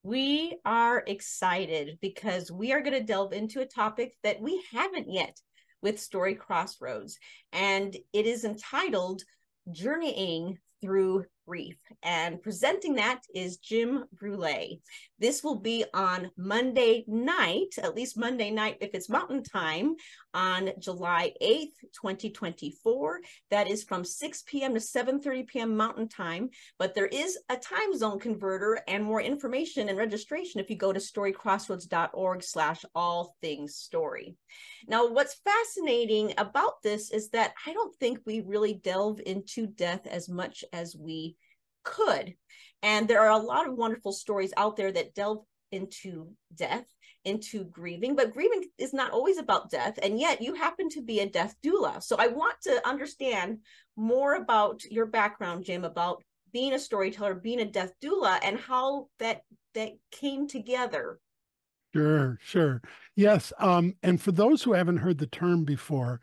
We are excited because we are going to delve into a topic that we haven't yet with Story Crossroads, and it is entitled Journeying Through Grief. And presenting that is Jim Brulé. This will be on Monday night, at least Monday night if it's Mountain Time, on July 8th, 2024. That is from 6 p.m. to 7:30 p.m. Mountain Time. But there is a time zone converter and more information and registration if you go to storycrossroads.org/all-things-story. Now, what's fascinating about this is that I don't think we really delve into death as much as we could. And there are a lot of wonderful stories out there that delve into death, into grieving, but grieving is not always about death. And yet you happen to be a death doula. So I want to understand more about your background, Jim, about being a storyteller, being a death doula, and how that came together. Sure. Yes. And for those who haven't heard the term before,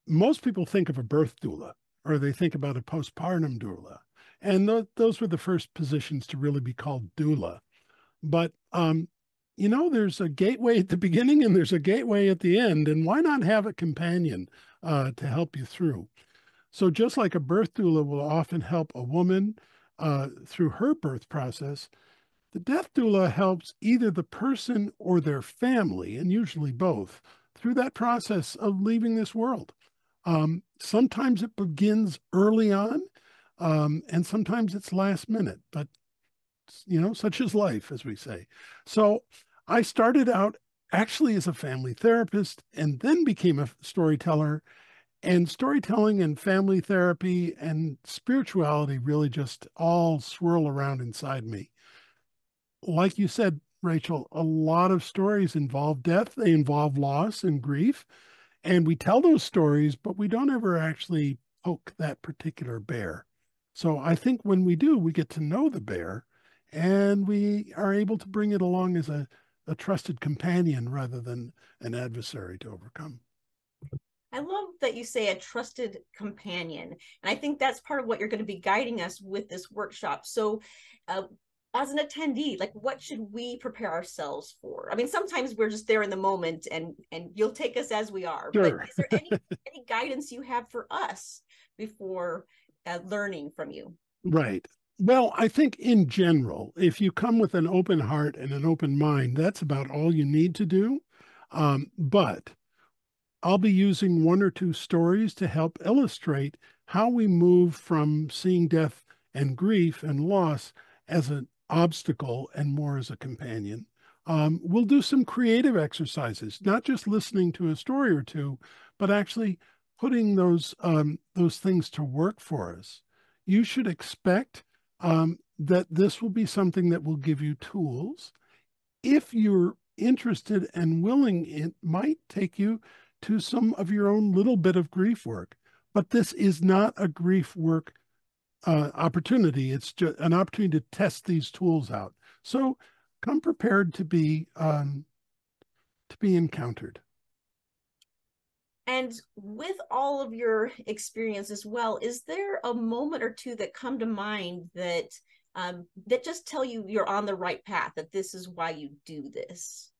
most people think of a birth doula or they think about a postpartum doula. And those were the first positions to really be called doula. But, there's a gateway at the beginning and there's a gateway at the end. And why not have a companion to help you through? So just like a birth doula will often help a woman through her birth process, the death doula helps either the person or their family, and usually both, through that process of leaving this world. Sometimes it begins early on, and sometimes it's last minute, but such is life, as we say. So I started out actually as a family therapist and then became a storyteller. And storytelling and family therapy and spirituality really just all swirl around inside me. Like you said, Rachel, a lot of stories involve death. They involve loss and grief. And we tell those stories, but we don't ever actually poke that particular bear. So I think when we do, we get to know the bear and we are able to bring it along as a trusted companion rather than an adversary to overcome. I love that you say a trusted companion. And I think that's part of what you're going to be guiding us with this workshop. So, as an attendee, like what should we prepare ourselves for? I mean, sometimes we're just there in the moment and you'll take us as we are. Sure. But is there any guidance you have for us before learning from you? Right. Well, I think in general, if you come with an open heart and an open mind, that's about all you need to do. But I'll be using one or two stories to help illustrate how we move from seeing death and grief and loss as an obstacle and more as a companion. We'll do some creative exercises, not just listening to a story or two, but actually putting those things to work for us. You should expect that this will be something that will give you tools. If you're interested and willing, it might take you to some of your own little bit of grief work. But this is not a grief work opportunity. It's just an opportunity to test these tools out. So come prepared to be encountered. And with all of your experience as well, is there a moment or two that come to mind that that just tell you you're on the right path, that this is why you do this?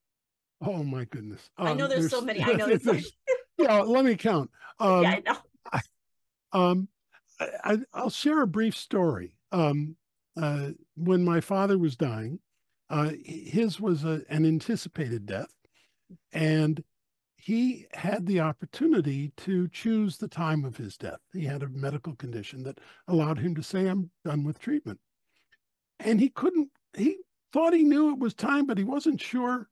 Oh my goodness. I know there's so many. I know it's like, yeah, let me count. yeah, I know. Um, I'll share a brief story. When my father was dying, his was an anticipated death, and he had the opportunity to choose the time of his death. He had a medical condition that allowed him to say, I'm done with treatment. And he thought he knew it was time, but he wasn't sure.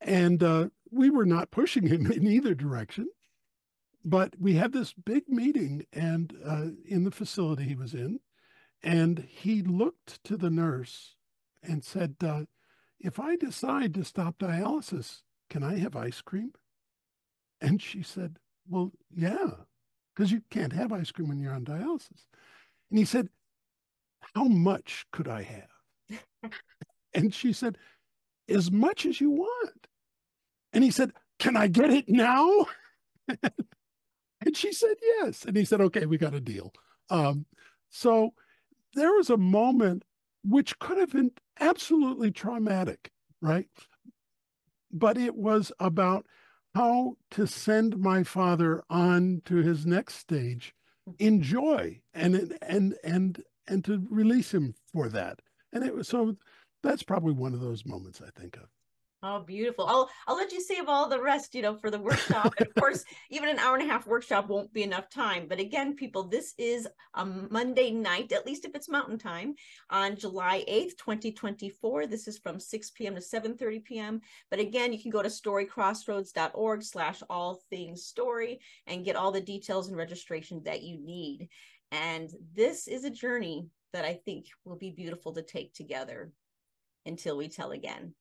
And we were not pushing him in either direction. But we had this big meeting and in the facility he was in, and he looked to the nurse and said, if I decide to stop dialysis, can I have ice cream? And she said, well, yeah, because you can't have ice cream when you're on dialysis. And he said, how much could I have? And she said, as much as you want. And he said, can I get it now? And she said, yes. And he said, okay, we got a deal. So there was a moment which could have been absolutely traumatic, right? But it was about how to send my father on to his next stage in joy and to release him for that. And it was so that's probably one of those moments I think of. Oh, beautiful. I'll let you save all the rest, for the workshop. And of course, even an hour and a half workshop won't be enough time. But again, people, this is a Monday night, at least if it's mountain time, on July 8th, 2024. This is from 6 p.m. to 7:30 p.m. But again, you can go to storycrossroads.org/all-things-story and get all the details and registration that you need. And this is a journey that I think will be beautiful to take together until we tell again.